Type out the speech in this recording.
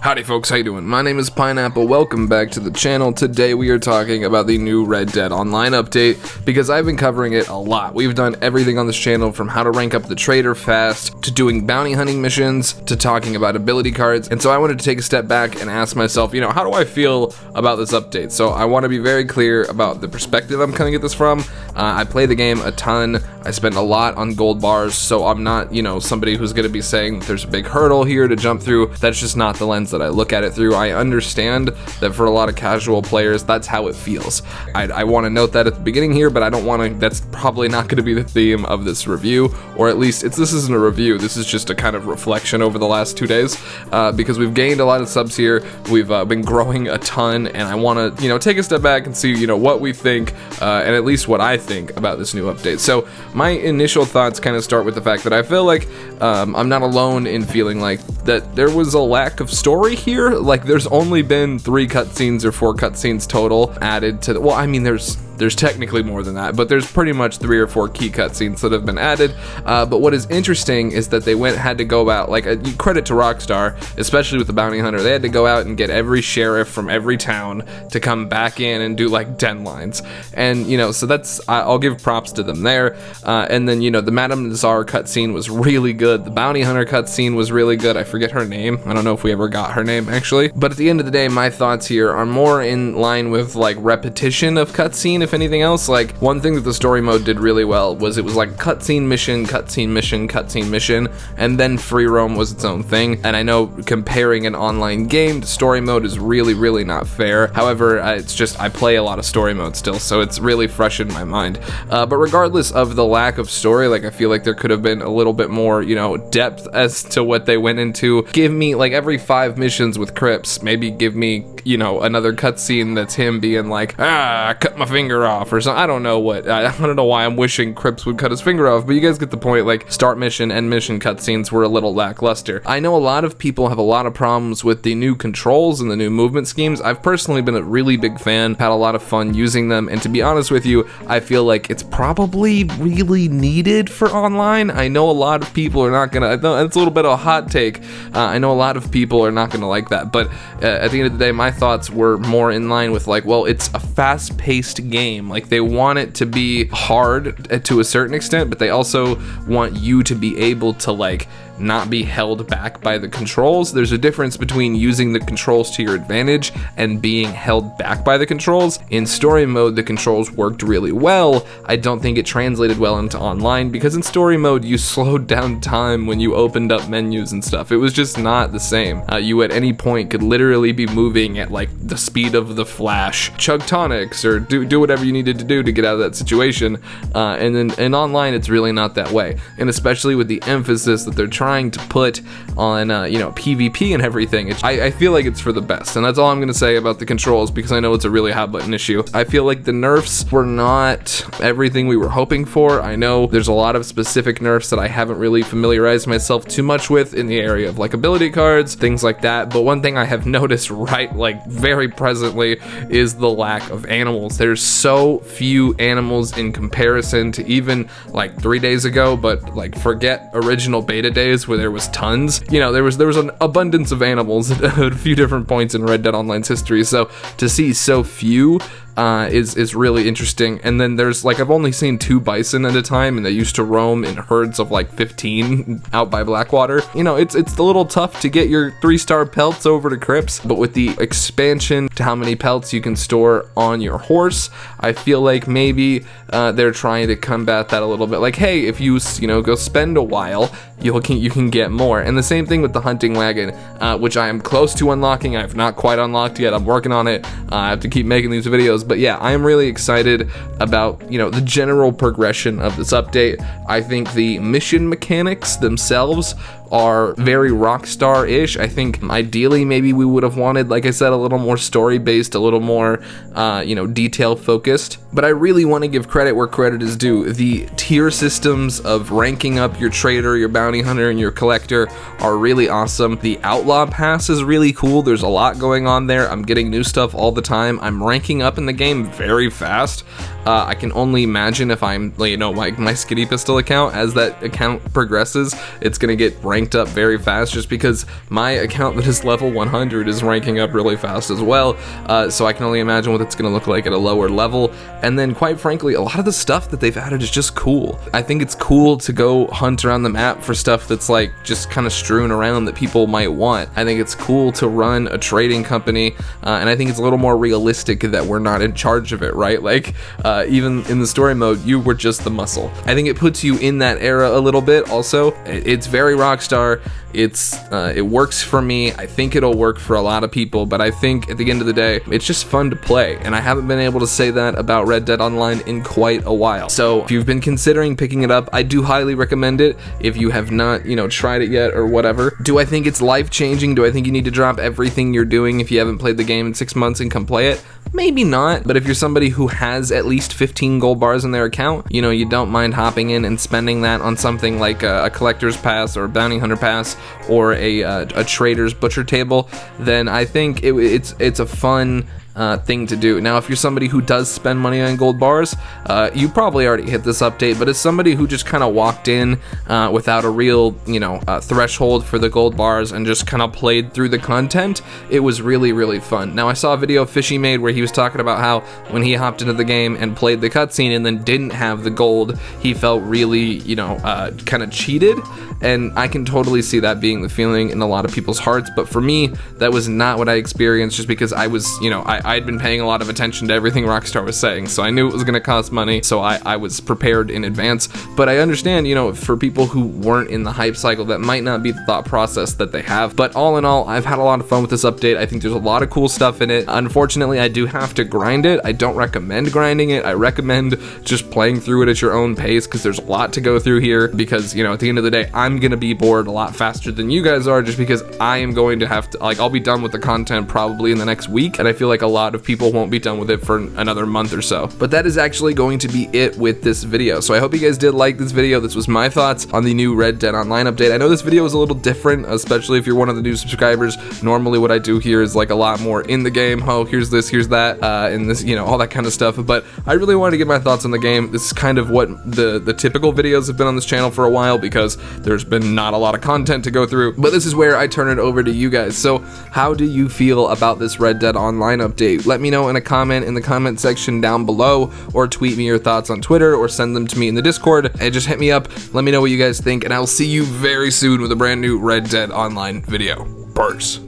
Howdy folks, how you doing? My name is Pineapple, welcome back to the channel. Today we are talking about the new Red Dead Online update because I've been covering it a lot. We've done everything on this channel from how to rank up the trader fast, to doing bounty hunting missions, to talking about ability cards, and so I wanted to take a step back and ask myself, how do I feel about this update? So I want to be very clear about the perspective I'm coming at this from. I play the game a ton, I spend a lot on gold bars, so I'm not, somebody who's going to be saying that there's a big hurdle here to jump through. That's just not the lens that I look at it through. I understand that for a lot of casual players, that's how it feels. I want to note that at the beginning here, but I don't want to, that's probably not going to be the theme of this review, or at least this isn't a review, this is just a kind of reflection over the last 2 days, because we've gained a lot of subs here, we've been growing a ton, and I want to, take a step back and see, what we think, and at least what I think about this new update. So my initial thoughts kind of start with the fact that I feel like I'm not alone in feeling like that there was a lack of story here. Like, there's only been 3 cutscenes or 4 cutscenes total added to the, well, I mean, there's technically more than that, but there's pretty much 3 or 4 key cutscenes that have been added. But what is interesting is that they had to go out, like, credit to Rockstar, especially with the bounty hunter, they had to go out and get every sheriff from every town to come back in and do like den lines. And, so that's, I'll give props to them there. And then, the Madame Nazar cutscene was really good. The bounty hunter cutscene was really good. I forget her name. I don't know if we ever got her name, actually. But at the end of the day, my thoughts here are more in line with, like, repetition of cutscene, if anything else. Like, one thing that the story mode did really well was it was like cutscene mission, cutscene mission, cutscene mission, and then free roam was its own thing. And I know comparing an online game to story mode is really, really not fair. However, it's just, I play a lot of story mode still, so it's really fresh in my mind. But regardless of the lack of story, like, I feel like there could have been a little bit more, depth as to what they went into. Give me, like, every 5 missions with Crips, maybe give me, another cutscene that's him being like, I cut my finger off or something. I don't know why I'm wishing Crips would cut his finger off, but you guys get the point. Like, start mission, end mission cutscenes were a little lackluster. I know a lot of people have a lot of problems with the new controls and the new movement schemes. I've personally been a really big fan, had a lot of fun using them, and to be honest with you, I feel like it's probably really needed for online. I know a lot of people are not gonna, it's a little bit of a hot take, I know a lot of people are not gonna like that, but at the end of the day, my thoughts were more in line with, like, well, it's a fast-paced game. Like, they want it to be hard to a certain extent, but they also want you to be able to, like, not be held back by the controls. There's a difference between using the controls to your advantage and being held back by the controls. In story mode, the controls worked really well. I don't think it translated well into online, because in story mode, you slowed down time when you opened up menus and stuff. It was just not the same. You at any point could literally be moving at, like, the speed of the Flash, chug tonics, or do whatever you needed to do to get out of that situation. And then in online, it's really not that way. And especially with the emphasis that they're trying to put on PvP and everything, I feel like it's for the best, and that's all I'm gonna say about the controls, because I know it's a really hot button issue. I feel like the nerfs were not everything we were hoping for. I know there's a lot of specific nerfs that I haven't really familiarized myself too much with in the area of, like, ability cards, things like that, but one thing I have noticed very presently is the lack of animals. There's so few animals in comparison to even, like, 3 days ago, but, like, forget original beta days where there was tons. There was an abundance of animals at a few different points in Red Dead Online's history, so to see so few is really interesting. And then there's, like, I've only seen 2 bison at a time, and they used to roam in herds of, like, 15 out by Blackwater. It's a little tough to get your 3-star pelts over to Crips, but with the expansion to how many pelts you can store on your horse, I feel like maybe they're trying to combat that a little bit. Like, hey, if you go spend a while, you can get more. And the same thing with the hunting wagon, which I am close to unlocking. I have not quite unlocked yet. I'm working on it. I have to keep making these videos. But yeah, I am really excited about, the general progression of this update. I think the mission mechanics themselves are very Rockstar-ish. I think ideally maybe we would have wanted, like I said, a little more story-based, a little more, detail-focused. But I really want to give credit where credit is due. The tier systems of ranking up your trader, your bounty hunter, and your collector are really awesome. The Outlaw Pass is really cool. There's a lot going on there. I'm getting new stuff all the time. I'm ranking up in the game very fast. I can only imagine if I'm, my Skitty Pistol account, as that account progresses, it's going to get ranked ranked up very fast, just because my account that is level 100 is ranking up really fast as well, so I can only imagine what it's going to look like at a lower level. And then quite frankly, a lot of the stuff that they've added is just cool. I think it's cool to go hunt around the map for stuff that's like just kind of strewn around that people might want. I think it's cool to run a trading company, and I think it's a little more realistic that we're not in charge of it, right? Like, even in the story mode, you were just the muscle. I think it puts you in that era a little bit. Also, it's very Rockstar. It works for me. I think it'll work for a lot of people, but I think at the end of the day, it's just fun to play, and I haven't been able to say that about Red Dead Online in quite a while. So if you've been considering picking it up, I do highly recommend it. If you have not, tried it yet or whatever. Do I think it's life-changing? Do I think you need to drop everything you're doing if you haven't played the game in 6 months and come play it? Maybe not, but if you're somebody who has at least 15 gold bars in their account, you don't mind hopping in and spending that on something like a collector's pass or a bounty hunter pass or a trader's butcher table, then I think it's a fun thing to do. Now, if you're somebody who does spend money on gold bars, you probably already hit this update, but as somebody who just kind of walked in without a real, threshold for the gold bars and just kind of played through the content, it was really, really fun. Now, I saw a video Fishy made where he was talking about how when he hopped into the game and played the cutscene and then didn't have the gold, he felt really, kind of cheated, and I can totally see that being the feeling in a lot of people's hearts, but for me, that was not what I experienced, just because I was, I'd been paying a lot of attention to everything Rockstar was saying, so I knew it was going to cost money, so I was prepared in advance. But I understand, for people who weren't in the hype cycle, that might not be the thought process that they have. But all in all, I've had a lot of fun with this update. I think there's a lot of cool stuff in it. Unfortunately, I do have to grind it. I don't recommend grinding it. I recommend just playing through it at your own pace, because there's a lot to go through here, because, at the end of the day, I'm going to be bored a lot faster than you guys are, just because I am going to have to, I'll be done with the content probably in the next week, and I feel like a lot of people won't be done with it for another month or so. But that is actually going to be it with this video. So I hope you guys did like this video. This was my thoughts on the new Red Dead Online update. I know this video is a little different, especially if you're one of the new subscribers. Normally what I do here is like a lot more in the game. Oh, here's this, here's that, and this, all that kind of stuff. But I really wanted to get my thoughts on the game. This is kind of what the typical videos have been on this channel for a while, because there's been not a lot of content to go through. But this is where I turn it over to you guys. So how do you feel about this Red Dead Online update? Let me know in a comment in the comment section down below, or tweet me your thoughts on Twitter, or send them to me in the Discord, and just hit me up. Let me know what you guys think, and I'll see you very soon with a brand new Red Dead Online video. Peace.